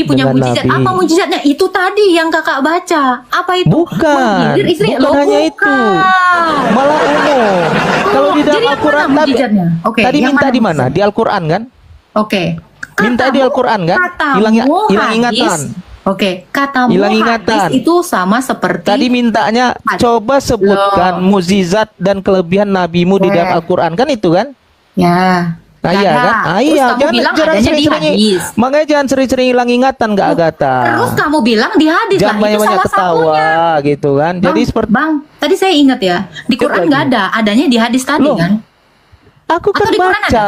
punya dengan mujizat. Nabi. Apa mujizatnya? Itu tadi yang kakak baca. Apa itu? Bukan, Menghibur istri. bukan Loh, hanya itu. Malah umum. Kalau di dalam jadi yang Al-Quran mana mujizatnya? Oke, tadi yang minta mana di mana? mujizatnya? Di Al-Quran kan? Oke. Minta di Al-Quran kan? Hilang ingatan. Oke, katamu Hilang ingatan. hadis itu sama seperti Tadi mintanya coba sebutkan mukjizat dan kelebihan nabimu di dalam Al-Quran kan itu kan? Ya. Nah, iya kan? Ah, iya, Terus kamu bilang adanya di sering-sering. hadis. Makanya jangan sering-sering hilang ingatan, Kak Agatha. Terus kamu bilang di hadis Jangan lah, itu banyak-banyak salah ketawa satunya. gitu kan. Jadi seperti Bang, tadi saya ingat ya, di Quran nggak ada, adanya di hadis tadi Loh, kan? aku kan Atau di Quran baca.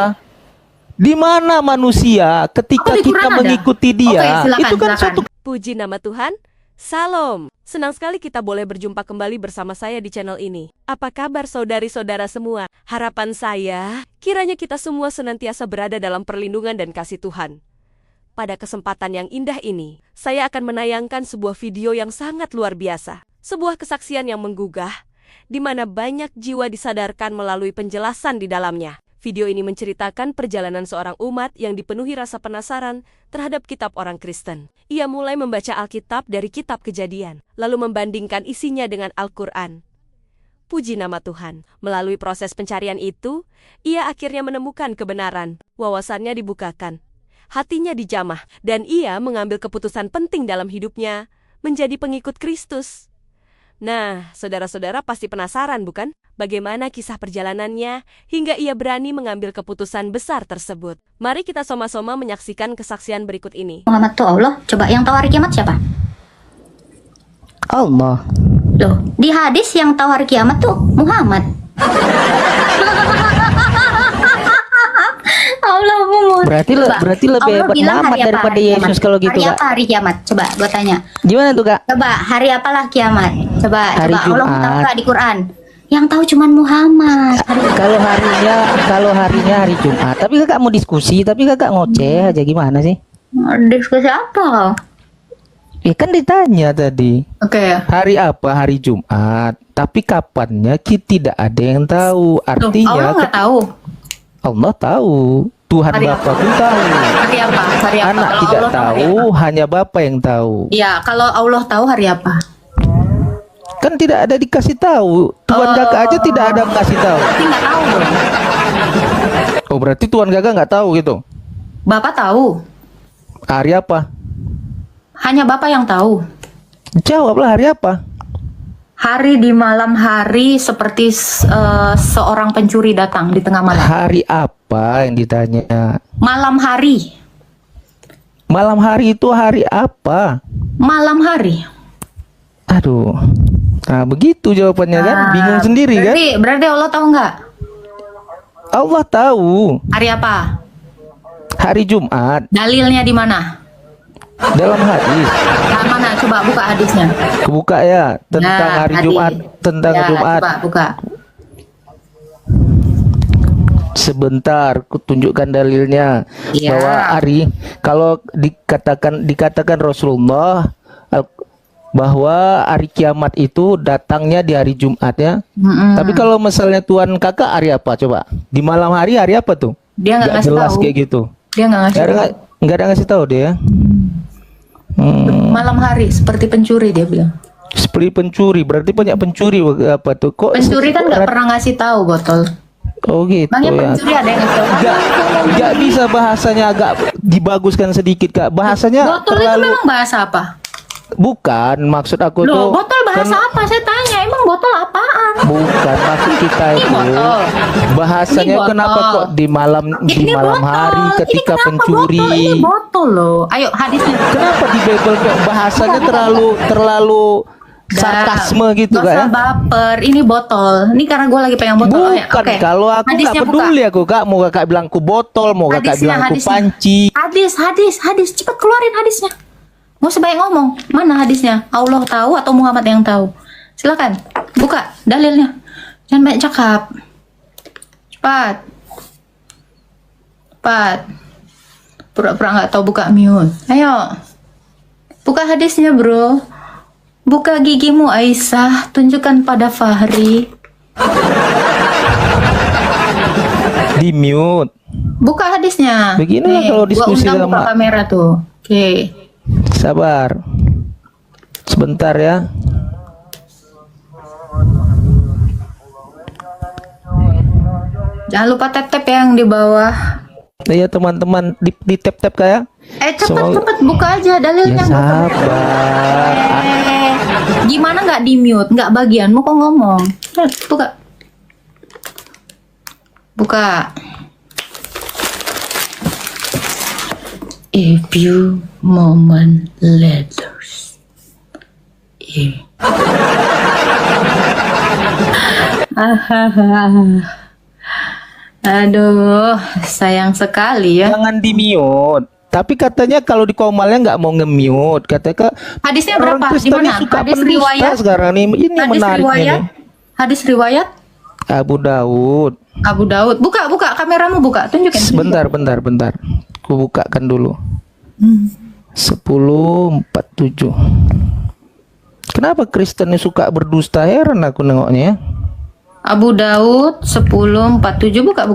Di mana manusia ketika Oh, di Quran kita ada? mengikuti dia, Oke, silakan, itu kan silakan. suatu. Puji nama Tuhan. Salam. Senang sekali kita boleh berjumpa kembali bersama saya di channel ini. Apa kabar saudari-saudara semua? Harapan saya, kiranya kita semua senantiasa berada dalam perlindungan dan kasih Tuhan. Pada kesempatan yang indah ini, saya akan menayangkan sebuah video yang sangat luar biasa. Sebuah kesaksian yang menggugah, di mana banyak jiwa disadarkan melalui penjelasan di dalamnya. Video ini menceritakan perjalanan seorang umat yang dipenuhi rasa penasaran terhadap kitab orang Kristen. Ia mulai membaca Alkitab dari kitab Kejadian, lalu membandingkan isinya dengan Al-Quran. Puji nama Tuhan, melalui proses pencarian itu, ia akhirnya menemukan kebenaran, wawasannya dibukakan, hatinya dijamah, dan ia mengambil keputusan penting dalam hidupnya, menjadi pengikut Kristus. Nah, saudara-saudara pasti penasaran bukan? Bagaimana kisah perjalanannya hingga ia berani mengambil keputusan besar tersebut. Mari kita sama-sama menyaksikan kesaksian berikut ini. Muhammad tuh Allah. Coba yang tahu hari kiamat siapa? Allah. Loh, di hadis yang tahu hari kiamat tuh Muhammad. Allahumma. Berarti lebih Allah hebat bilang Muhammad hari apa daripada hari kiamat? Yesus kalau gitu, Hari Kak. apa hari kiamat? Coba gue tanya. Gimana tuh, Kak? Coba hari apalah kiamat? Coba Hari Allah Jumat. tahu nggak di Quran? Yang tahu cuman Muhammad. Kalau harinya hari Jumat. Tapi Kakak mau diskusi, tapi Kakak ngoceh aja, gimana sih? Diskusi apa? Ya kan ditanya tadi. Oke. Hari apa? Hari Jumat. Tapi kapannya kita tidak ada yang tahu. Loh, Artinya Allah nggak tahu. Allah tahu. Tuhan Hari Bapa pun tahu. Hari apa? Hari apa? Anak Kalau tidak Allah hari tahu, apa? hanya Bapa yang tahu. Ya, kalau Allah tahu hari apa? Kan tidak ada dikasih tahu. Tuhan Gaga aja tidak ada kasih tahu. Berarti nggak tahu dong. Oh, berarti Tuhan Gaga nggak tahu gitu. Bapak tahu. Hari apa? Hanya Bapak yang tahu. Jawablah, hari apa? Hari di malam hari seperti seorang pencuri datang di tengah malam. Hari apa yang ditanya? Malam hari. Malam hari itu hari apa? Malam hari. Aduh. Nah, begitu jawabannya kan? Bingung sendiri kan? Berarti Allah tahu nggak? Allah tahu. Hari apa? Hari Jumat. Dalilnya di mana? Dalam hadis. Nah, mana? Coba buka hadisnya. Kebuka ya tentang hari hadis. Jumat, tentang Ya, Jumat. Coba buka. Sebentar, kutunjukkan dalilnya. Ya. Bahwa hari kalau dikatakan Rasulullah bahwa hari kiamat itu datangnya di hari Jumat ya. Tapi kalau misalnya Tuhan Kakak hari apa coba? Di malam hari apa tuh? Dia nggak ngasih jelas tahu. kayak gitu. Dia nggak ngasih tahu. Nggak ada ngasih tahu dia. Malam hari seperti pencuri dia bilang. Seperti pencuri, berarti banyak pencuri apa tuh? Kok Pencuri kan nggak pernah ngasih tahu botol. Oh gitu Bangnya ya. pencuri ada yang ngasih tahu. Nggak bisa bahasanya agak dibaguskan sedikit Kak. Bahasanya Botol itu terlalu memang bahasa apa? bukan maksud aku Loh, tuh. botol bahasa kan- apa? Saya tanya, emang botol apaan? Bukan maksud kita Ini itu. botol. Bahasanya Ini botol. kenapa kok di malam Ini malam botol. hari Ini ketika kenapa pencuri? botol? Ini botol loh. Ayo hadisnya. Kenapa di Bible kok bahasanya terlalu sarkasme gitu Gak Kak ya? usah baper. Ini botol. Ini karena gue lagi pengen botol. Oh, ya, Bukan, oke. kalau aku nggak Hadisnya buka. peduli aku Kak, mau Kakak bilang ku botol, mau Kakak bilang ku panci. Hadis. Cepat keluarin hadisnya. Mau sebanyak ngomong. Mana hadisnya? Allah tahu atau Muhammad yang tahu? Silakan. Buka dalilnya. Jangan banyak cakap. Cepat. Pura-pura nggak tahu buka mute. Ayo. Buka hadisnya, bro. Buka gigimu, Aisyah. Tunjukkan pada Fahri. Di mute. Buka hadisnya. Beginilah Nih, kalau gua diskusi undang sama- buka kamera tuh. Oke. Sabar. Sebentar ya. Jangan lupa tap-tap yang di bawah. Iya teman-teman, di tap-tap kayak. Cepet buka aja dalilnya. Ya sabar. Gimana nggak di mute? Nggak bagianmu kok ngomong. Buka. Buka. A few moment later. Aduh, sayang sekali ya. Jangan di mute. Tapi katanya kalau di komalnya nggak mau nge-mute. Katanya Hadisnya orang berapa? Di Kristen ini mana? suka Hadis pendusta riwayat. sekarang nih. Ini Hadis menariknya riwayat. nih. Hadis riwayat Abu Daud. Abu Daud. Buka kameramu, buka. Tunjukin. Bentar. Ku bukakan dulu. 10:47. Kenapa Kristen ini suka berdusta? Heran aku nengoknya ya. Abu Daud 10:47. Buka.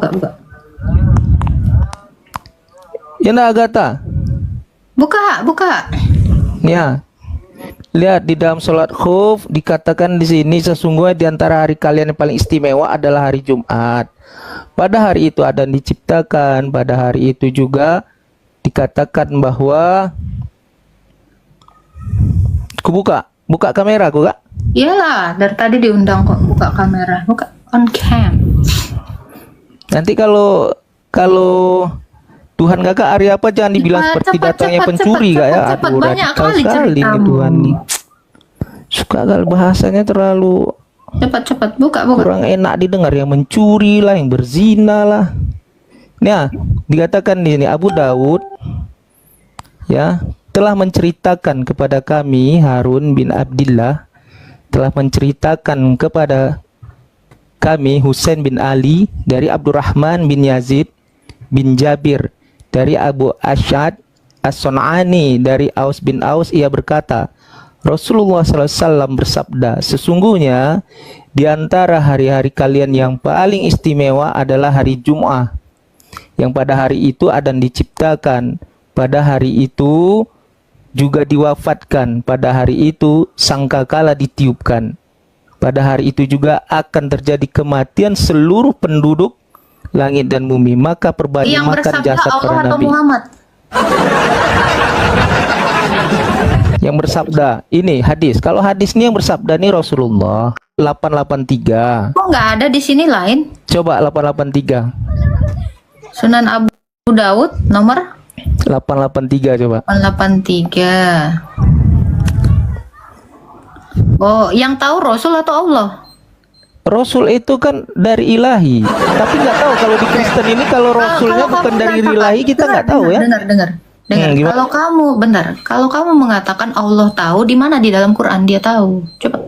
Ya nak Agatha. Buka. Ya. Lihat di dalam sholat khuf dikatakan di sini sesungguhnya di antara hari kalian yang paling istimewa adalah hari Jumat. Pada hari itu Adam diciptakan, pada hari itu juga dikatakan bahwa buka kamera aku Kak. Iyalah, dari tadi diundang kok buka kamera. Buka on cam. Nanti kalau Tuhan Kakak hari apa jangan dibilang seperti datangnya pencuri Kak ya. Cepat, Aduh banyak radikal kali sekali nih ceritamu. Tuhan nih. Suka kali bahasanya terlalu Cepat, buka. kurang enak didengar, yang mencuri lah, yang berzina lah. Nah, dikatakan di sini Abu Daud ya telah menceritakan kepada kami, Harun bin Abdillah telah menceritakan kepada kami Husain bin Ali dari Abdurrahman bin Yazid bin Jabir dari Abu Asyad As-Sun'ani dari Aus bin Aus, ia berkata, Rasulullah SAW bersabda, sesungguhnya di antara hari-hari kalian yang paling istimewa adalah hari Jum'ah, yang pada hari itu Adam diciptakan, pada hari itu juga diwafatkan, pada hari itu sangkakala ditiupkan, pada hari itu juga akan terjadi kematian seluruh penduduk langit dan bumi, maka perbanyak Yang makan bersabda jasad Allah para atau nabi. Muhammad? Yang bersabda ini hadis. Kalau hadis ini yang bersabda nih Rasulullah 883. Kok nggak ada di sini lain? Coba 883. Sunan Abu Daud nomor 883 coba. 83. Oh, yang tahu Rasul atau Allah? Rasul itu kan dari ilahi. Tapi nggak tahu kalau di Kristen ini kalau Rasulnya Kalau bukan kamu dari mengatakan- ilahi kita nggak tahu ya. Dengar. Gimana? Kalau kamu mengatakan Allah tahu, di mana di dalam Quran dia tahu? Coba.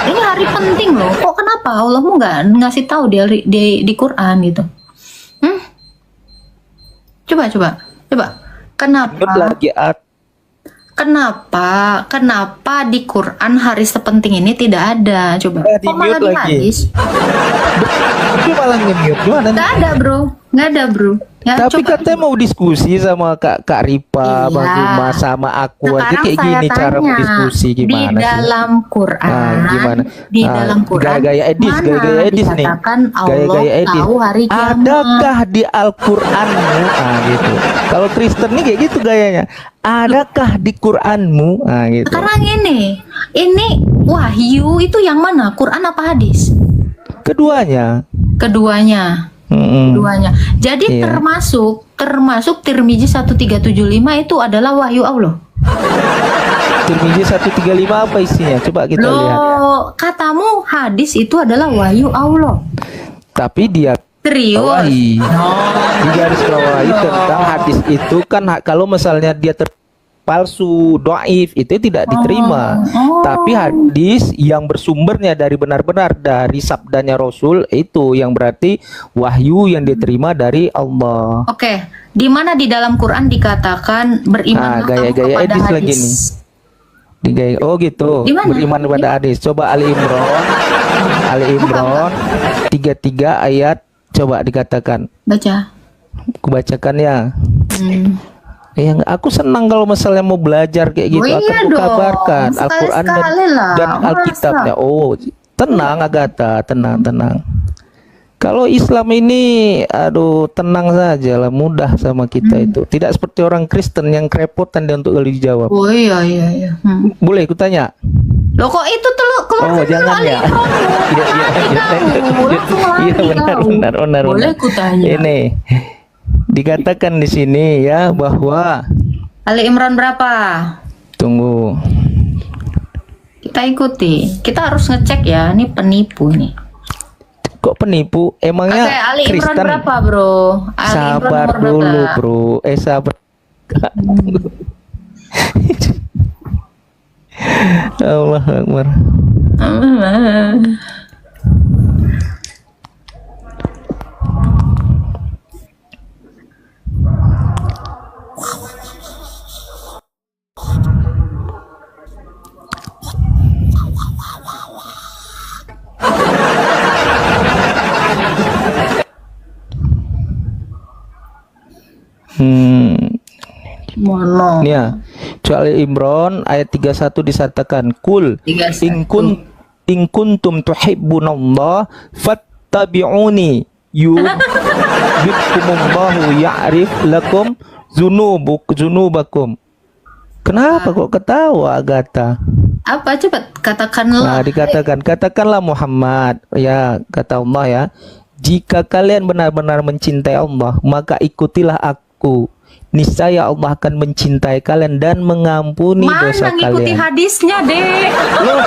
Ini hari penting loh. Kok kenapa Allahmu nggak ngasih tahu di Quran gitu? Coba. Kenapa? Menurut lagi Kenapa di Quran hari sepenting ini tidak ada? Coba. Di Kok malah mute di lagi. hadis? Itu malah nge-mute gimana? Nggak ada bro. Ya, Tapi coba. katanya mau diskusi sama Kak Ripa, Iya. Bang Uma, sama aku aja Sekarang kayak saya gini cara tanya, berdiskusi di gimana sih? dalam Quran, Gimana? dalam Quran, Gaya-gaya edis, mana gaya-gaya edis nih. dikatakan Allah Gaya-gaya edis. tahu hari kiamat? Adakah di Al-Qur'anmu? Gitu. Kalau Kristen nih kayak gitu gayanya. Adakah di Qur'anmu? Gitu. Sekarang ini wahyu itu yang mana? Quran apa hadis? Keduanya. Keduanya. Jadi Iya. termasuk Tirmizi 1375 itu adalah wahyu Allah. Tirmizi 135 apa isinya? Coba kita lihat. Loh, katamu hadis itu adalah wahyu Allah. Tapi dia Serius? bawahi. Di garis bawahi tentang hadis itu kan kalau misalnya dia palsu, doif itu tidak diterima. Tapi hadis yang bersumbernya dari benar-benar dari sabdanya Rasul itu yang berarti wahyu yang diterima dari Allah. Oke, di mana di dalam Quran dikatakan beriman Gaya-gaya kepada edis hadis? lagi nih. Oh gitu. Di mana? Beriman kepada hadis. Coba Ali Imran 33 ayat coba dikatakan. Baca. Kubacakan ya. Ya, aku senang kalau misalnya mau belajar kayak gitu. Oh, iya Akan dong. kukabarkan Al-Quran Sekali-sekali lah. dan Masa? Alkitabnya. Oh, tenang Agatha, tenang. Kalau Islam ini, aduh, tenang saja lah, mudah sama kita itu. Tidak seperti orang Kristen yang kerepotan dia untuk dijawab. Oh iya. Boleh aku tanya? Loh kok itu telur keluar Oh, jangan ya. Iya, benar. Boleh ku tanya. Ini dikatakan di sini ya bahwa Ali Imran berapa? tunggu. Kita ikuti. Kita harus ngecek ya. Ini penipu nih. Kok penipu? Emangnya Oke, Ali Imran Kristen? berapa, Bro? Ali Imran Sabar nomor dulu, berapa? bro. Sabar. Allah Akbar. Mana? Nih ya, Surah Ali Imran ayat 31 disatakan kul 31. in kuntum tuhibbunallah fattabi'uni yuhibbukumullahu ya'rif lakum zunubakum. Kenapa kok ketawa Agatha? Apa coba Nah, katakanlah. katakanlah Muhammad, ya kata Allah ya, jika kalian benar-benar mencintai Allah, maka ikutilah aku. Niscaya Allah akan mencintai kalian dan mengampuni dosa Mana ngikuti kalian. hadisnya, Dek? Loh,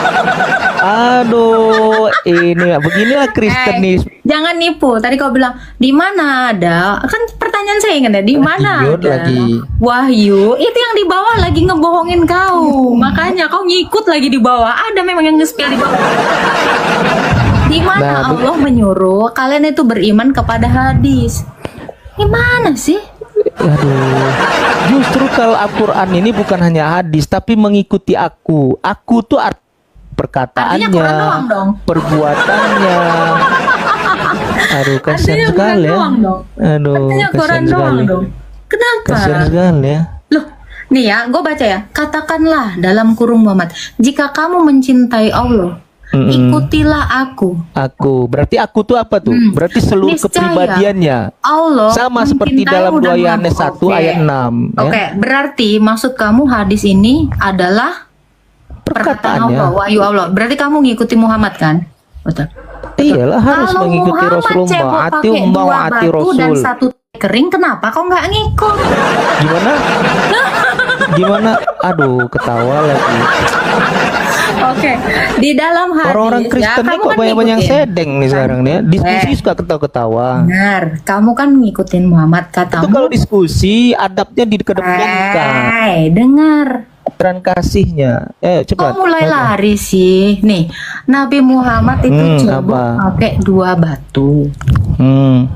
aduh, ini beginilah Kristen nih. Jangan nipu. Tadi kau bilang di mana ada? Kan pertanyaan saya ingat ya, di mana Wahyu ada? lagi. Wahyu. Itu yang di bawah lagi ngebohongin kau. Makanya kau ngikut lagi di bawah. Ada memang yang nge-spill di bawah. Di mana Nah, Allah menyuruh kalian itu beriman kepada hadis? Di mana sih? Aduh, justru kalau Al-Quran ini bukan hanya hadis, tapi mengikuti aku. Aku tuh perkataannya, Artinya Quran doang dong. perbuatannya. Aduh, kasihan Artinya sekali ya. Quran doang dong. Aduh, Artinya Quran kasihan doang sekali. dong. Kenapa? Kasihan sekali ya. Loh, nih ya, gue baca ya. Katakanlah dalam kurung Muhammad, jika kamu mencintai Allah, ikutilah aku. Aku, berarti aku tuh apa tuh? Berarti seluruh Niscaya kepribadiannya. Allah Sama seperti mencintaimu dalam dan Yohanes mengampuni. 1 ayat 6 Oke, ya. berarti maksud kamu hadis ini adalah perkataan Perkataannya. Allah, wahyu Allah. Berarti kamu ngikuti Muhammad kan? Betul. Iyalah harus Kalau mengikuti Muhammad Rasulullah. cebok Ati pakai umma wa dua ati batu dan Rasul. satu kering, kenapa kau nggak ngikut? Gimana? Gimana? Aduh, ketawa lagi. Oke, di dalam hadis Orang-orang Kristen ya, nih kamu kok kan banyak-banyak ngikutin. sedeng nih sekarang nih. Diskusi suka ketawa-ketawa. Benar, kamu kan ngikutin Muhammad Itu katamu. kalau diskusi adabnya dikedepankan. Dengar. Dan kasihnya. Cepat. Kok mulai lari sih? Nih, Nabi Muhammad itu cebok apa? pakai dua batu. Hmm.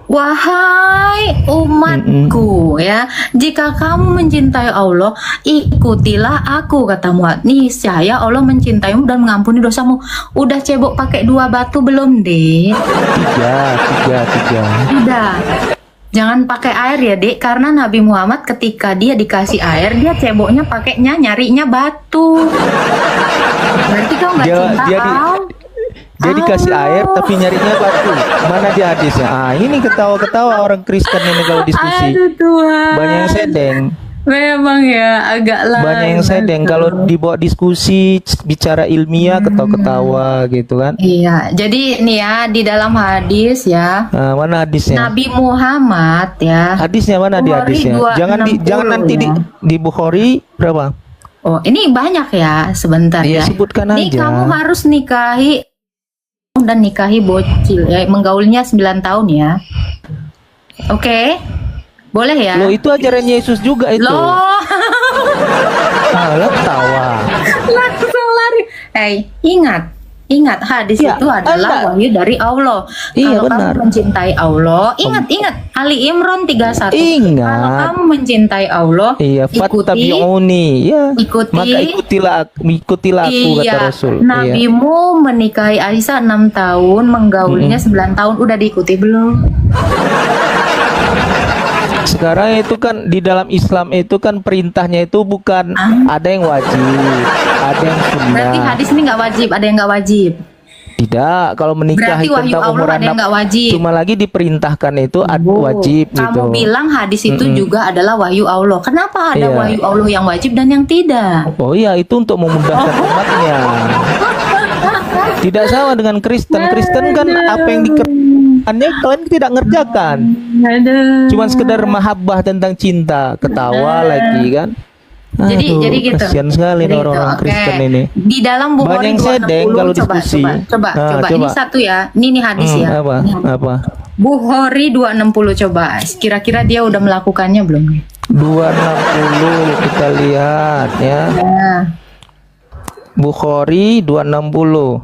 Wahai umatku ya, jika kamu mencintai Allah, ikutilah aku, kata Muhammad. Niscaya Allah mencintaimu dan mengampuni dosamu. Udah cebok pakai dua batu belum, Dek? Tiga. Udah. Jangan pakai air ya, Dek, karena Nabi Muhammad ketika dia dikasih air, dia ceboknya pakainya nyarinya batu. Berarti kau nggak cinta Allah. Dia dikasih air tapi nyarinya batu. Mana di hadisnya? Ini ketawa-ketawa orang Kristen ini kalau diskusi. Aduh Tuhan. Banyak yang sedeng. Memang ya agak lah. Banyak yang sedeng kalau dibawa diskusi bicara ilmiah ketawa-ketawa gitu kan. Iya, jadi nih ya di dalam hadis ya, Nah, mana hadisnya? Nabi Muhammad ya. Hadisnya mana di Bukhari hadisnya? 260 Jangan nanti ya. di Bukhari berapa? Oh, ini banyak ya, sebentar Iya, ya. sebutkan Nih aja. kamu harus nikahi dan nikahi bocil ya, menggaulnya 9 tahun ya. Oke. Boleh ya? Loh, itu ajaran Yesus juga itu. Loh. Lo tawa. Langsung lari. Ingat hadis Ya, itu adalah Anda- wahyu dari Allah. Iya, Kalau benar. kamu mencintai Allah, ingat Ali Imran 31. Ingat. Kalau kamu mencintai Allah, Iya, ikuti fattabi'uni. Ya. ikuti. Maka ikutilah aku kata Iya, Rasul. Iya. nabimu menikahi Aisyah 6 tahun, menggaulinya 9 tahun, udah diikuti belum? Sekarang itu kan di dalam Islam itu kan perintahnya itu bukan ada yang wajib, ada yang Berarti sunnah. hadis ini nggak wajib, ada yang nggak wajib. Tidak, kalau menikahi Berarti wahyu tentang Allah umur ada yang anak nggak wajib. cuma lagi diperintahkan itu wajib Kamu gitu. bilang hadis itu juga adalah wahyu Allah. Kenapa ada Iya. wahyu Allah yang wajib dan yang tidak? Oh iya, itu untuk memudahkan umatnya. Tidak sama dengan Kristen. Kristen kan apa yang dikerjakannya kalian tidak ngerjakan. Cuman sekedar mahabbah tentang cinta, ketawa lagi kan. Jadi gitu. Kasihan sekali Jadi orang-orang gitu, oke. Kristen ini. Di dalam Banyak Bukhari yang sedeng 260 kalau coba, diskusi. coba. Nah, Ini coba. satu ya. Ini hadis ya. Apa? Ini hadis. Apa? Bukhari 260 coba. Kira-kira dia udah melakukannya belum nih? 260 kita lihat ya. Nah. Bukhari 260.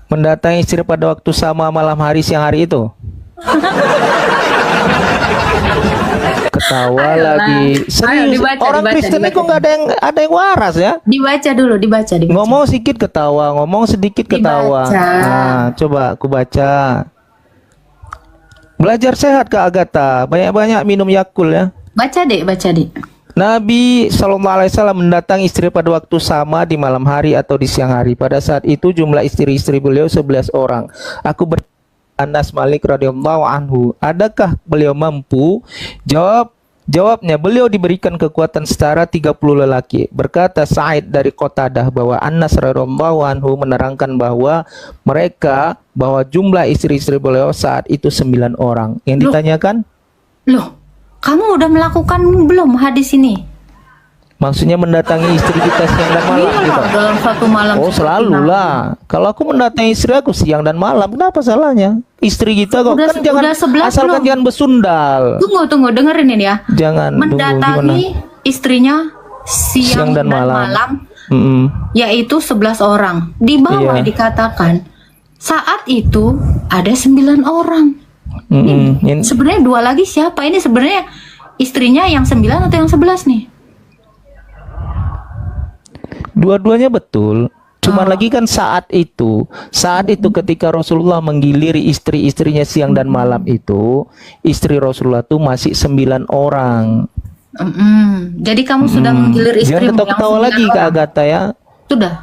Mendatangi istri pada waktu sama malam hari siang hari itu. Ketawa lagi. Serius. dibaca, Orang dibaca, Kristen ini dibaca. kok nggak ada yang waras ya? Dibaca dulu, dibaca. Ngomong sedikit ketawa, ngomong sedikit ketawa. Dibaca. Nah, coba aku baca. Belajar sehat Kak Agatha, banyak-banyak minum Yakult ya. Baca deh. Nabi SAW mendatangi istri pada waktu sama di malam hari atau di siang hari. Pada saat itu jumlah istri-istri beliau 11 orang. Aku Anas Malik radhiyallahu anhu, adakah beliau mampu? Jawabnya, beliau diberikan kekuatan setara 30 lelaki. Berkata Sa'id dari Qatadah bahwa Anas radhiyallahu anhu menerangkan bahwa jumlah istri-istri beliau saat itu 9 orang. Yang ditanyakan? Loh, kamu udah melakukan belum hadis ini? Maksudnya mendatangi istri kita siang dan malam Iya, gitu. dalam satu malam. Oh, seperti selalu lah. Kalau aku mendatangi istri aku siang dan malam, kenapa salahnya? Istri kita kok Udah- kan jangan udah 11 asalkan belum? jangan besundal. Tunggu, dengerin ini ya. Jangan tunggu gimana? Mendatangi istrinya siang dan malam, Mm-mm. yaitu 11 orang. Di bawah Iya. dikatakan saat itu ada 9 orang. Mm-mm. Ini- Sebenarnya 2 lagi siapa? Ini sebenarnya istrinya yang 9 atau yang 11 nih? Dua-duanya betul. Cuman lagi kan saat itu ketika Rasulullah menggiliri istri-istrinya siang dan malam itu, istri Rasulullah tuh masih 9 orang. Jadi kamu sudah menggilir Jangan istrimu yang ketawa 9 lagi Kak orang. Agatha ya.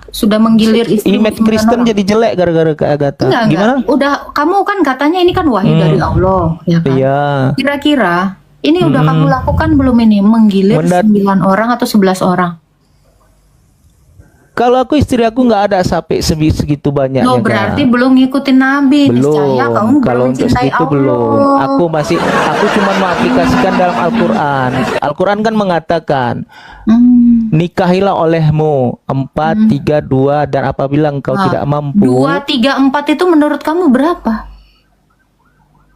Sudah menggilir istrimu Image 9 Kristen orang. jadi jelek gara-gara Kak Agatha. Enggak. Gimana? Udah, kamu kan katanya ini kan wahyu dari Allah, ya kan? Iya. Kira-kira ini udah kamu lakukan belum ini menggilir 9 orang atau 11 orang? Kalau aku istri aku nggak ada sampai segitu banyaknya. Lo Kak. berarti belum ngikutin Nabi. Niscaya kamu Kalau belum untuk mencintai segitu Allah. belum. Aku cuma mengaplikasikan dalam Al-Quran. Al-Quran kan mengatakan nikahilah olehmu 4, 3, 2 dan apabila engkau tidak mampu 2, 3, 4 itu menurut kamu berapa?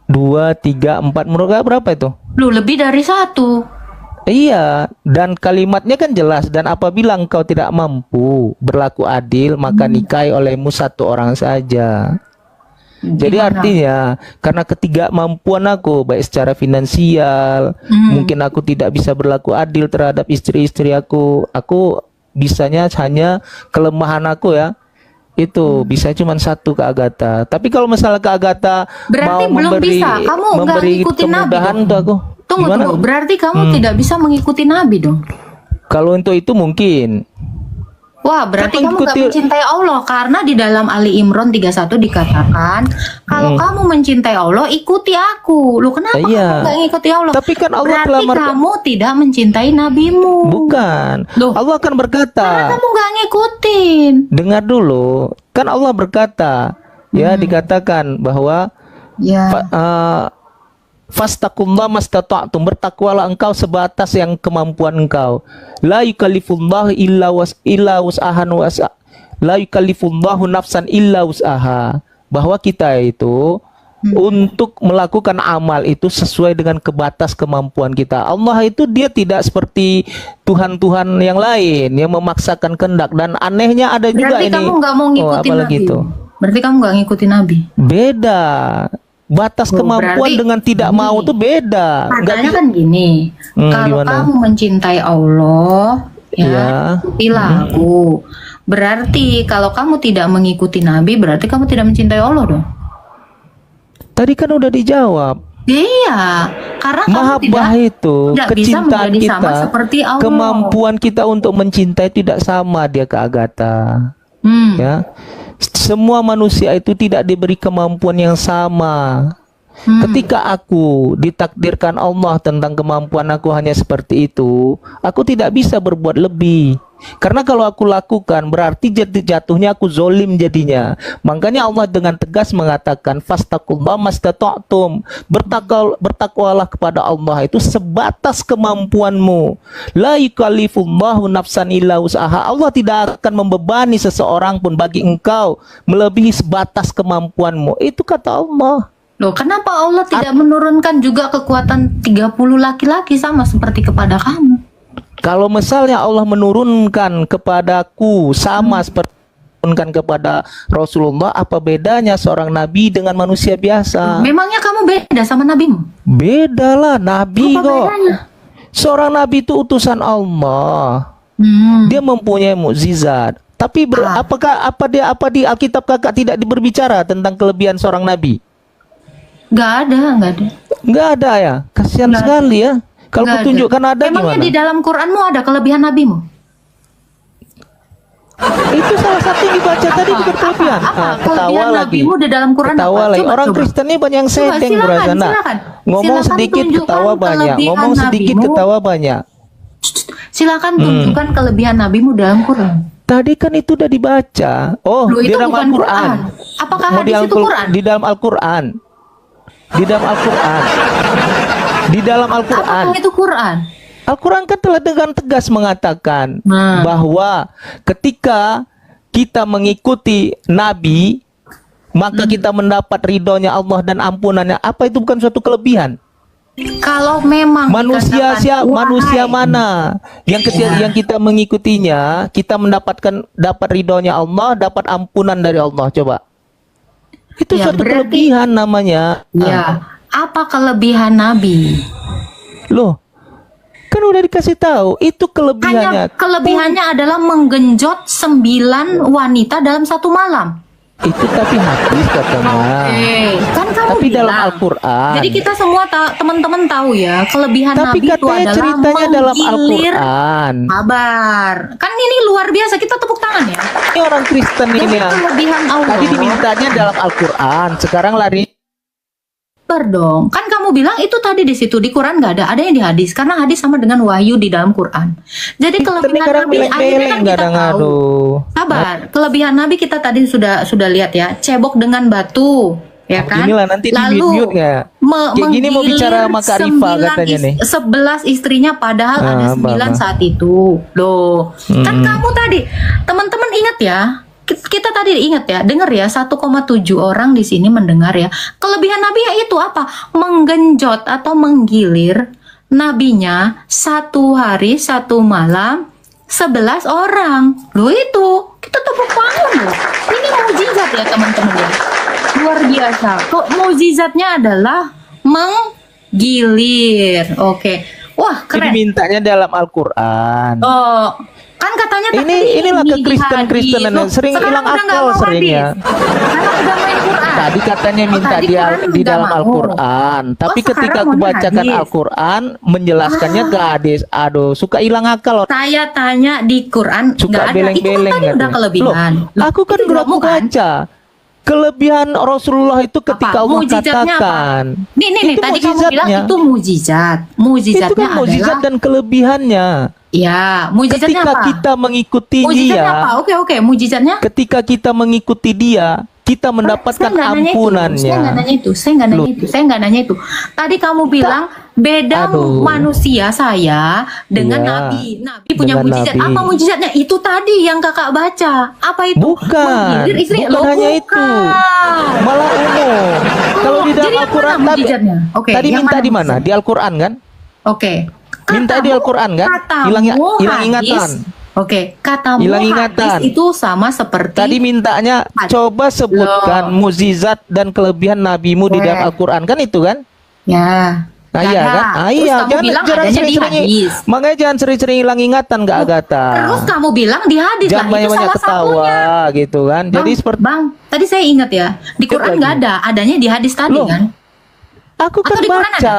2, 3, 4 menurut kamu berapa itu? Lu lebih dari 1. Iya, dan kalimatnya kan jelas. Dan apabila engkau tidak mampu berlaku adil, maka nikahi olehmu 1 orang saja. Jadi artinya karena ketidakmampuan aku baik secara finansial, mungkin aku tidak bisa berlaku adil terhadap istri-istri aku bisanya hanya kelemahan aku ya. Itu bisa cuma 1 Kak Agatha. Tapi kalau misalnya Kak Agatha Berarti mau belum memberi, bisa. Kamu nggak memberi ngikutin Nabi kemudahan dong. tuh aku. Gimana? Tunggu. Berarti kamu tidak bisa mengikuti Nabi dong. Kalau untuk itu mungkin. Wah, berarti Kan kamu gak mengikuti- mencintai Allah. Karena di dalam Ali Imran 31 dikatakan, kalau kamu mencintai Allah, ikuti aku. Lu kenapa Iya. kamu gak ngikuti Allah? Tapi kan Allah berarti telah kamu tidak mencintai nabimu. Bukan. Loh. Allah akan berkata. Kamu gak ngikutin. Dengar dulu, kan Allah berkata, ya dikatakan bahwa Ya. fastaqullaha mastata'tum, bertakwalah engkau sebatas yang kemampuan engkau. La yukallifullahu illa wus'ahan la yukallifullahu nafsan illa wus'aha. Bahwa kita itu untuk melakukan amal itu sesuai dengan kebatas kemampuan kita. Allah itu dia tidak seperti Tuhan-Tuhan yang lain yang memaksakan kehendak. Dan anehnya ada juga Berarti ini. kamu gak mau ngikutin apalagi Nabi. itu. Berarti kamu gak ngikutin Nabi. Beda. Batas kemampuan berarti dengan tidak gini. mau tuh beda. Nggak Katanya bisa- kan gini, kalau gimana? kamu mencintai Allah, ya, Iya. ikutilah aku. Berarti kalau kamu tidak mengikuti Nabi, berarti kamu tidak mencintai Allah dong. Tadi kan udah dijawab. Iya, karena kamu Mahabbah itu tidak bisa kecintaan menjadi sama kita, seperti Allah. kemampuan kita untuk mencintai tidak sama dia ke Agatha. Ya, semua manusia itu tidak diberi kemampuan yang sama. Ketika aku ditakdirkan Allah tentang kemampuan aku hanya seperti itu, aku tidak bisa berbuat lebih. Karena kalau aku lakukan berarti jatuhnya aku zolim jadinya. Makanya Allah dengan tegas mengatakan fastaqullaha mastata'tum. Bertakwalah kepada Allah itu sebatas kemampuanmu. La yukallifullahu nafsan illa wus'aha. Allah tidak akan membebani seseorang pun bagi engkau melebihi sebatas kemampuanmu. Itu kata Allah. Loh, kenapa Allah tidak menurunkan juga kekuatan 30 laki-laki sama seperti kepada kamu? Kalau misalnya Allah menurunkan kepadaku sama seperti menurunkan kepada Rasulullah, apa bedanya seorang nabi dengan manusia biasa? Memangnya kamu beda sama nabimu? Beda lah, nabi Apa kok. bedanya? Seorang nabi itu utusan Allah. Dia mempunyai mukjizat. Tapi apa di Alkitab kakak tidak berbicara tentang kelebihan seorang nabi? Gak ada. Nggak ada ya. Kasihan sekali ya. Kalau Nggak kutunjukkan ada Memangnya gimana? di dalam Quranmu ada kelebihan nabimu? Itu salah satu yang dibaca tadi juga kelebihan. Ketawa Kelebihan lagi. nabimu di dalam Quran Ketawa apa? lagi. Coba, Orang coba. Kristen ini banyak yang Coba, setting silakan, Burazana. silakan. Ngomong Silakan sedikit tunjukkan ketawa banyak. kelebihan Ngomong sedikit nabimu. ketawa banyak. Silakan tunjukkan kelebihan nabimu dalam Quran. Tadi kan itu udah dibaca. Oh, Loh, di itu dalam bukan Al-Quran. Quran. Apakah Mau hadis itu Quran? Di dalam Al-Quran. Di dalam Al-Quran. Di dalam Al-Quran. Apakah itu Quran? Al-Quran kan telah dengan tegas mengatakan Nah. bahwa ketika kita mengikuti Nabi, maka kita mendapat ridhonya Allah dan ampunannya. Apa itu bukan suatu kelebihan? Kalau memang Manusia dikatakan, manusia wahai, mana yang kita mengikutinya, kita dapat ridhonya Allah, dapat ampunan dari Allah. Coba. Itu Ya, suatu berarti- kelebihan namanya. Ya, apa kelebihan Nabi? Loh, kan udah dikasih tahu, itu kelebihannya. Hanya kelebihannya adalah menggenjot 9 wanita dalam satu malam. Itu tapi hadis katanya. Kan kamu Tapi bilang. dalam Al-Quran. Jadi kita semua teman-teman tahu ya, kelebihan Tapi Nabi itu katanya adalah ceritanya dalam menggilir Al-Quran. kabar. Kan ini luar biasa, kita tepuk tangan ya. Ini orang Kristen ini Demi ya. kelebihan Allah. Tadi dimintanya dalam Al-Quran, sekarang lari. Dong. Kan kamu bilang itu tadi di situ di Quran nggak ada, adanya di hadis. Karena hadis sama dengan wahyu di dalam Quran. Jadi kelebihan Kadang Nabi akhirnya beleng-beleng kan kita tahu. ngaruh. Sabar, kelebihan Nabi kita tadi sudah lihat ya, cebok dengan batu, ya kan? Inilah nanti Lalu di-mute nggak? Kayak gini mau bicara sama Kak Rifa katanya nih. 11 istrinya padahal ada 9 saat itu. Loh, kan kamu tadi, teman-teman ingat ya? Kita tadi ingat ya, dengar ya, 1,7 orang di sini mendengar ya. Kelebihan Nabi yaitu apa? Menggenjot atau menggilir nabinya 1 hari 1 malam 11 orang. Loh itu, kita tepuk tangan loh. Ini mukjizat ya teman-teman ya. Luar biasa. Kok mukjizatnya adalah menggilir. Oke. Wah, Jadi keren. mintanya dalam Al-Quran. Oh, kan katanya Inilah di kekristen-kristenan yang hadis. sering Sekarang hilang udah nggak akal mau sering hadis. ya. Sekarang udah main Quran. Tadi katanya minta tadi Quran di nggak dalam mau. Al-Quran, tapi sekarang ketika aku maunya bacakan hadis. Al-Quran, menjelaskannya ke hadis. Aduh, suka hilang akal. Saya tanya di Quran nggak Suka ada. Itu kan beleng-beleng tadi udah katanya. kelebihan. Loh, aku kan itu udah kamu kan? baca. Kelebihan Rasulullah itu ketika Allah Mujizatnya apa? katakan. Nih, Itu tadi kamu bilang mujizatnya. itu mujizat. Mujizatnya Itu kan mujizat adalah dan kelebihannya. ya, mujizatnya Ketika apa? kita mengikuti Mujizatnya dia, apa? Oke, mujizatnya ketika kita mengikuti dia, kita mendapatkan Saya nggak nanya itu. ampunannya. Saya nggak nanya itu. Tadi kamu bilang beda Aduh. manusia saya dengan Iya. Nabi. Nabi punya Dengan mujizat. Nabi. Apa mujizatnya? Itu tadi yang kakak baca. Apa itu? Bukan, Menggilir istri. bukan Loh, hanya itu. bukan. Malah umum. Kalau di jadi dalam yang Al-Quran mana mujizatnya? Oke, tadi yang minta mana di mana? mujizatnya? Di Al-Quran kan? Oke. Minta di Al-Quran kan? Katamu Hilang hadis. ingatan. Oke, katamu Hilang ingatan. hadis itu sama seperti Tadi mintanya coba sebutkan mukjizat dan kelebihan nabimu di dalam Al-Quran kan itu kan? ya. Nah, Nggak iya ada. kan? Ah, Terus iya, kamu bilang adanya di sering-sering. hadis. Makanya jangan sering-sering hilang ingatan Kak Agatha. Terus kamu bilang di hadis lah, Jangan itu banyak-banyak salah ketawa satunya. gitu kan. Jadi seperti Bang, tadi saya ingat ya, di Quran lagi. nggak ada, adanya di hadis tadi Loh, kan? Aku kan Atau di Quran baca.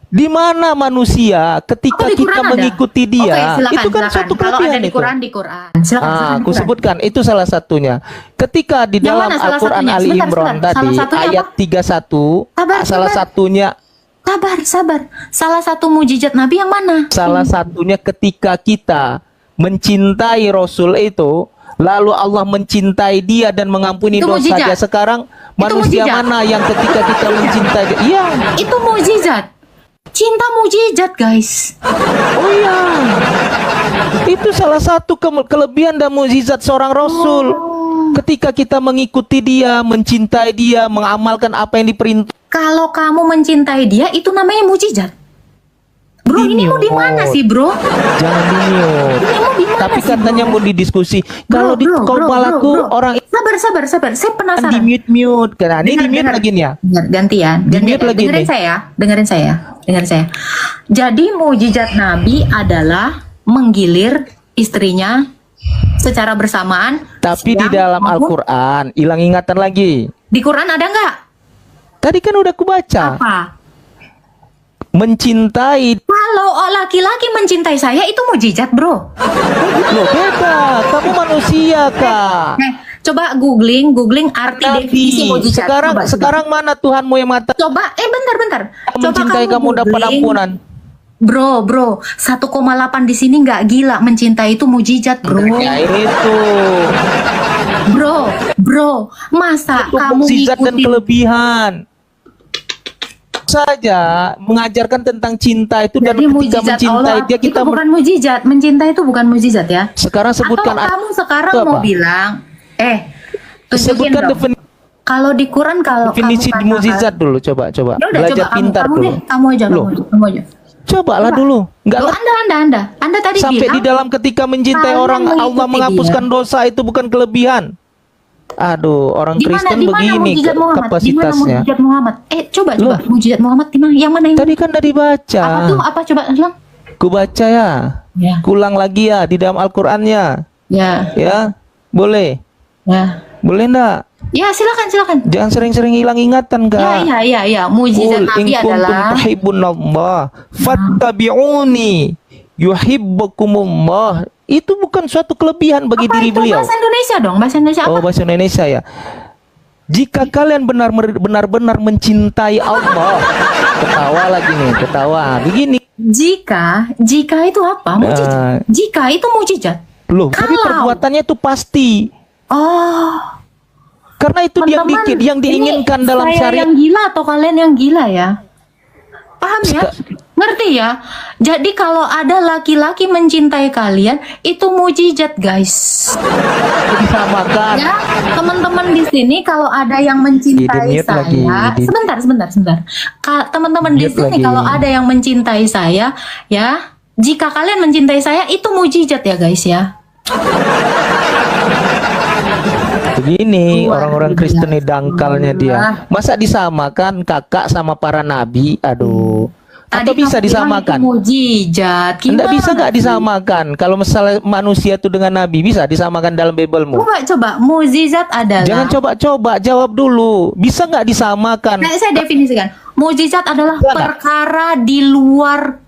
Di mana manusia ketika Atau di kita Quran ada? mengikuti dia, Oke, silakan, itu kan silakan. suatu Kalau kelebihan ada di itu. Quran, di Quran. Silakan, silakan di Aku Quran. sebutkan itu salah satunya. Ketika di Yang dalam mana salah Al-Quran satunya? Ali Sebentar, Imran sebentar. tadi Salah satunya ayat 31, Sabar, salah sabar. satunya Sabar. Salah satu mujizat Nabi yang mana? ketika kita mencintai Rasul itu, lalu Allah mencintai dia dan mengampuni Itu dosa mujizat. dia. Sekarang manusia mujizat. mana yang ketika kita mencintai dia? Iya. Itu mujizat. Cinta mujizat, guys. Oh iya. Itu salah satu kelebihan dan mukjizat seorang Rasul. Ketika kita mengikuti dia, mencintai dia, mengamalkan apa yang diperintah. Kalau kamu mencintai dia, itu namanya mujizat. Bro, ini mau di mana sih, bro? Jangan di-mute. Ini mau di mana Tapi sih, katanya bro? mau didiskusi. Bro, Kalau di bro, bro, kepalaku bro. orang Sabar. Saya penasaran. di mute karena ini di mute Dengar. lagi nih ya. Gantian. Di-mute lagi Dengerin nih. saya. Jadi mujizat Nabi adalah menggilir istrinya secara bersamaan. Tapi di siang dalam maupun- Al-Quran hilang ingatan lagi. Di Quran ada nggak? Tadi kan udah kubaca. Apa? Mencintai. Kalau laki-laki mencintai saya itu mujizat, bro. Loh beda. Kamu manusia kak. Coba googling arti definisi mujizat. Coba. Sekarang mana Tuhanmu yang mata Coba, bentar. Coba mencintai kamu dapat googling. ampunan? Bro, 1,8 di sini nggak gila, mencintai itu mujizat, bro. Ya itu. Bro, masa Itu kamu mukjizat dan ngikutin kelebihan. Saja mengajarkan tentang cinta itu dan jadi ketika mujizat mencintai Allah dia kita itu bukan mujizat, mencintai itu bukan mujizat ya. sekarang sebutkan Atau kamu sekarang itu mau apa? bilang, tunjukin Sebutkan dong. Kalau di Quran kalau definisi kamu katakan- mukjizat dulu coba Ya udah, belajar coba pintar kamu dulu. deh, kamu aja. Cobalah Coba. dulu. Enggak Loh, Anda tadi sampai bilang di dalam ketika mencintai kalian orang Allah mengikuti menghapuskan dosa itu bukan kelebihan. Aduh, orang Kristen begini mujizat Muhammad? kapasitasnya. Di mana mujizat Muhammad? Coba mujizat Muhammad di mana? Yang mana yang Tadi kan udah dibaca. apa tuh? Apa coba ulang? Ku baca ya. Ya. Kulang lagi ya di dalam Al-Qur'annya. Ya. Ya. Boleh. Ya. Boleh enggak? Ya, silakan. Jangan sering-sering hilang ingatan, Kak. Ya. Mujizat Qul in Nabi kuntum adalah tuhibbunallah fattabi'uni yuhibbukumullah. Itu bukan suatu kelebihan bagi diri itu beliau. bahasa Indonesia dong. Bahasa Indonesia apa? Oh, bahasa Indonesia ya. Jika kalian benar-benar mencintai Allah. Ketawa lagi nih, ketawa. Begini. Jika itu apa? Mujizat. Jika itu mujizat. Loh, tapi Kalau- perbuatannya itu pasti. Oh, Karena itu teman-teman, yang diinginkan ini dalam saya syariat. yang gila atau kalian yang gila ya? Paham ya? Ngerti ya? Jadi kalau ada laki-laki mencintai kalian, itu mujizat, guys. Disamakan. Ya, teman-teman di sini kalau ada yang mencintai Di-mute saya, lagi. sebentar. Teman-teman di Mute sini lagi. kalau ada yang mencintai saya, ya, jika kalian mencintai saya itu mujizat ya, guys ya. Begini, Luar orang-orang biasa. Kristen ini dangkalnya dia. Masa disamakan kakak sama para nabi? Aduh. Atau Tadi bisa kamu bilang disamakan? itu mujizat. Enggak Gimana bisa nggak sih? disamakan? Kalau misalnya manusia itu dengan nabi bisa disamakan dalam Biblemu? Coba, mujizat adalah. Jangan coba-coba, jawab dulu. Bisa nggak disamakan? Nah, saya definisikan. Mujizat adalah Enggak. perkara di luar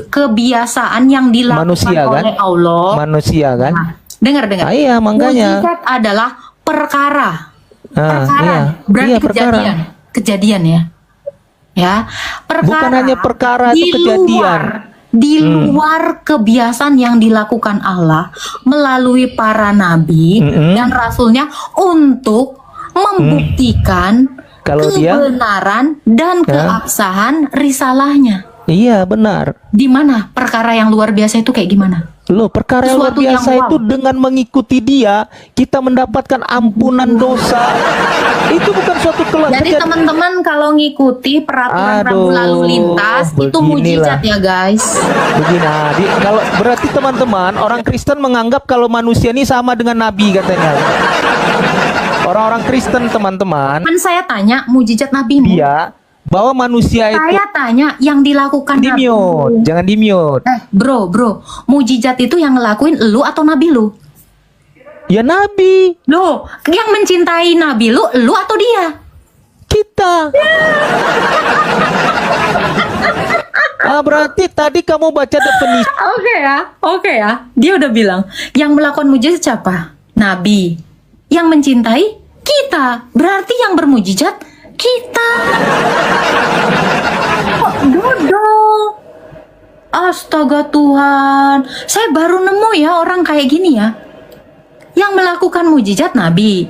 kebiasaan yang dilakukan Manusia kan? oleh Allah. Manusia kan? Nah, dengar. Ah, iya, makanya. Mujizat adalah perkara. Iya. Berarti Iya, perkara. kejadian ya. Ya, perkara. Bukan hanya perkara di itu kejadian. Di luar kebiasaan yang dilakukan Allah melalui para nabi dan rasulnya untuk membuktikan Kalau dia- kebenaran dan keabsahan risalahnya. Iya, benar. Di mana perkara yang luar biasa itu kayak gimana? Loh, perkara yang luar Sesuatu yang biasa wow. itu dengan mengikuti dia, kita mendapatkan ampunan dosa. Itu bukan suatu Jadi teman-teman kalau ngikuti peraturan rambu Aduh, lalu lintas itu beginilah. mujizat ya, guys. Begini, kalau berarti teman-teman, orang Kristen menganggap kalau manusia ini sama dengan nabi katanya. Orang-orang Kristen teman-teman, Kan saya tanya mujizat Nabi dia bahwa manusia itu Saya tanya yang dilakukan di Nabi. mute, jangan di mute. Bro, mujizat itu yang ngelakuin lu atau Nabi lu? Ya nabi, Loh, yang mencintai Nabi lu atau dia? kita baca. Berarti tadi kamu baca definisi. Oke ya. Dia udah bilang, yang melakukan mujizat siapa? Nabi. Yang mencintai kita. Berarti yang bermujizat kita. Kok dodol? Astaga Tuhan. Saya baru nemu ya orang kayak gini ya. Yang melakukan mujizat Nabi.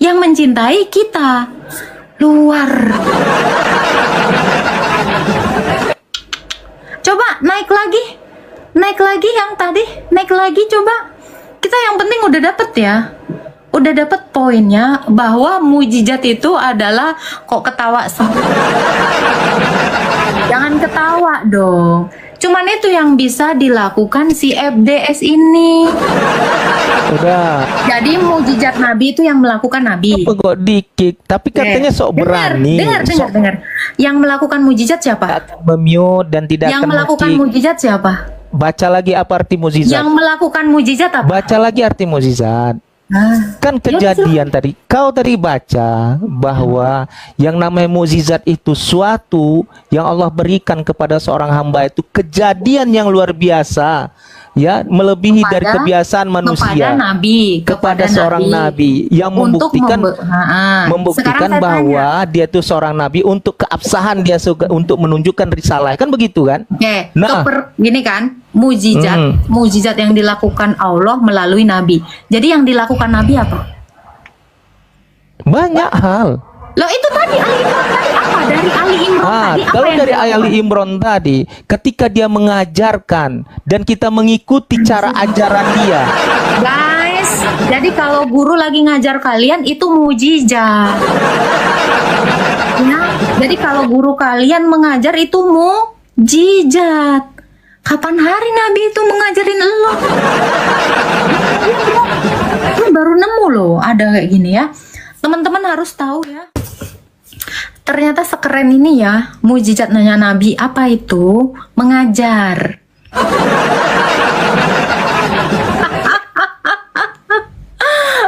Yang mencintai kita. Luar. Coba naik lagi yang tadi, naik lagi coba. Kita yang penting udah dapet ya, udah dapet poinnya bahwa mujizat itu adalah kok ketawa jangan ketawa dong. Cuman itu yang bisa dilakukan si FDS ini. Udah. Jadi mujizat Nabi itu yang melakukan Nabi. Apa kok dikik? Tapi katanya sok berani. Dengar. Yang melakukan mujizat siapa? Memute dan tidak Yang akan melakukan nge-kick. mujizat siapa? Baca lagi apa arti mukjizat. Yang melakukan mujizat apa? Baca lagi arti mukjizat. Ah, Kan kejadian tadi, kau tadi baca bahwa yang namanya mukjizat itu suatu yang Allah berikan kepada seorang hamba, itu kejadian yang luar biasa, ya, melebihi dari kebiasaan manusia. kepada Nabi, Kepada seorang nabi yang Untuk membuktikan Sekarang saya bahwa dia itu seorang nabi untuk keabsahan dia untuk menunjukkan risalah, kan begitu kan? Oke, Nah. gini kan, mujizat yang dilakukan Allah melalui Nabi. Jadi yang dilakukan Nabi apa? Banyak hal. Loh itu tadi Ali Imran tadi apa? Dari Ali Imran tadi apa Kalau yang dari dilakukan? Ali Imran tadi, ketika dia mengajarkan dan kita mengikuti cara ajaran dia, Guys, jadi kalau guru lagi ngajar kalian itu mujizat. Ya, jadi kalau guru kalian mengajar itu mujizat. Kapan hari Nabi itu mengajarin lo? Ini baru nemu loh ada kayak gini ya. Teman-teman harus tahu ya. Ternyata sekeren ini ya mujizatnya Nabi. Apa itu? Mengajar.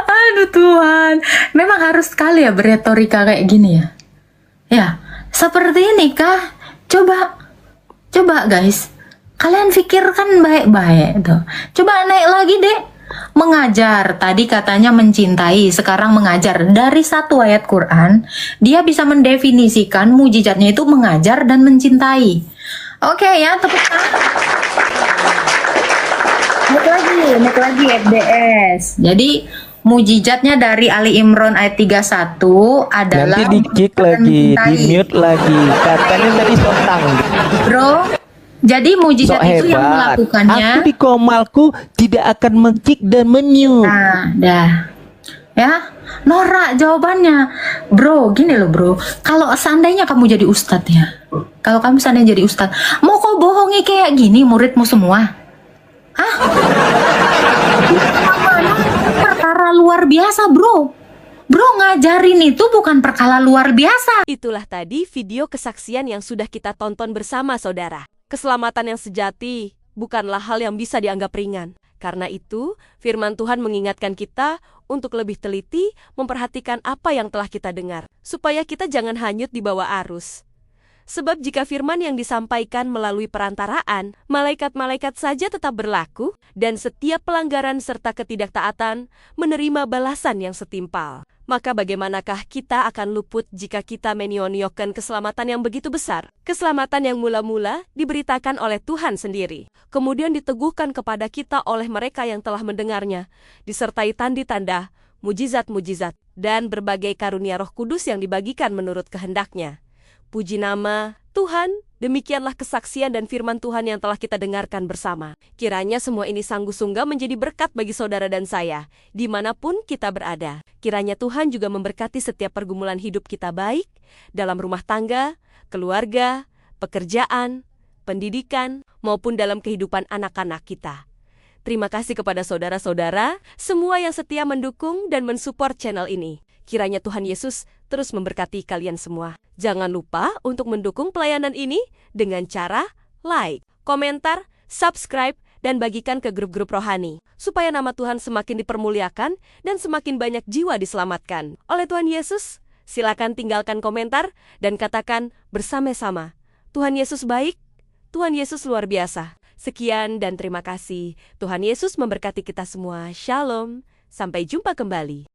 Aduh Tuhan, memang harus sekali ya beretorika kayak gini ya. Ya, seperti ini kah? Coba guys, kalian pikirkan baik-baik tuh. Coba naik lagi deh. Mengajar, tadi katanya mencintai, sekarang mengajar. Dari satu ayat Quran, dia bisa mendefinisikan mujizatnya itu mengajar dan mencintai. Oke ya, tepuk tangan. Naik lagi FDS. Jadi mujizatnya dari Ali Imran ayat 31 adalah nanti di-kick lagi, mencintai. di-mute lagi. Katanya tadi sotang. Bro, jadi mujizat Sok itu yang hebat. melakukannya. Aku di komalku tidak akan men-kick dan mute. Nah, dah. Ya, norak jawabannya. Bro, gini loh bro. Kalau seandainya kamu jadi ustadz ya. Kalau kamu seandainya jadi ustadz, mau kau bohongi kayak gini muridmu semua? Hah? Perkara luar biasa bro. Bro, ngajarin itu bukan perkara luar biasa. Itulah tadi video kesaksian yang sudah kita tonton bersama saudara. Keselamatan yang sejati bukanlah hal yang bisa dianggap ringan. Karena itu, firman Tuhan mengingatkan kita untuk lebih teliti memperhatikan apa yang telah kita dengar, supaya kita jangan hanyut di bawah arus. Sebab jika firman yang disampaikan melalui perantaraan, malaikat-malaikat saja tetap berlaku, dan setiap pelanggaran serta ketidaktaatan menerima balasan yang setimpal. Maka bagaimanakah kita akan luput jika kita menyia-nyiakan keselamatan yang begitu besar? Keselamatan yang mula-mula diberitakan oleh Tuhan sendiri, kemudian diteguhkan kepada kita oleh mereka yang telah mendengarnya, disertai tanda-tanda, mujizat-mujizat, dan berbagai karunia Roh Kudus yang dibagikan menurut kehendak-Nya. Puji nama Tuhan, demikianlah kesaksian dan firman Tuhan yang telah kita dengarkan bersama. Kiranya semua ini sanggup-sungguh menjadi berkat bagi saudara dan saya, dimanapun kita berada. Kiranya Tuhan juga memberkati setiap pergumulan hidup kita baik, dalam rumah tangga, keluarga, pekerjaan, pendidikan, maupun dalam kehidupan anak-anak kita. Terima kasih kepada saudara-saudara, semua yang setia mendukung dan mensupport channel ini. Kiranya Tuhan Yesus terus memberkati kalian semua. Jangan lupa untuk mendukung pelayanan ini dengan cara like, komentar, subscribe, dan bagikan ke grup-grup rohani, supaya nama Tuhan semakin dipermuliakan dan semakin banyak jiwa diselamatkan. Oleh Tuhan Yesus, Silakan tinggalkan komentar dan katakan bersama-sama, Tuhan Yesus baik, Tuhan Yesus luar biasa. Sekian dan terima kasih. Tuhan Yesus memberkati kita semua. Shalom. Sampai jumpa kembali.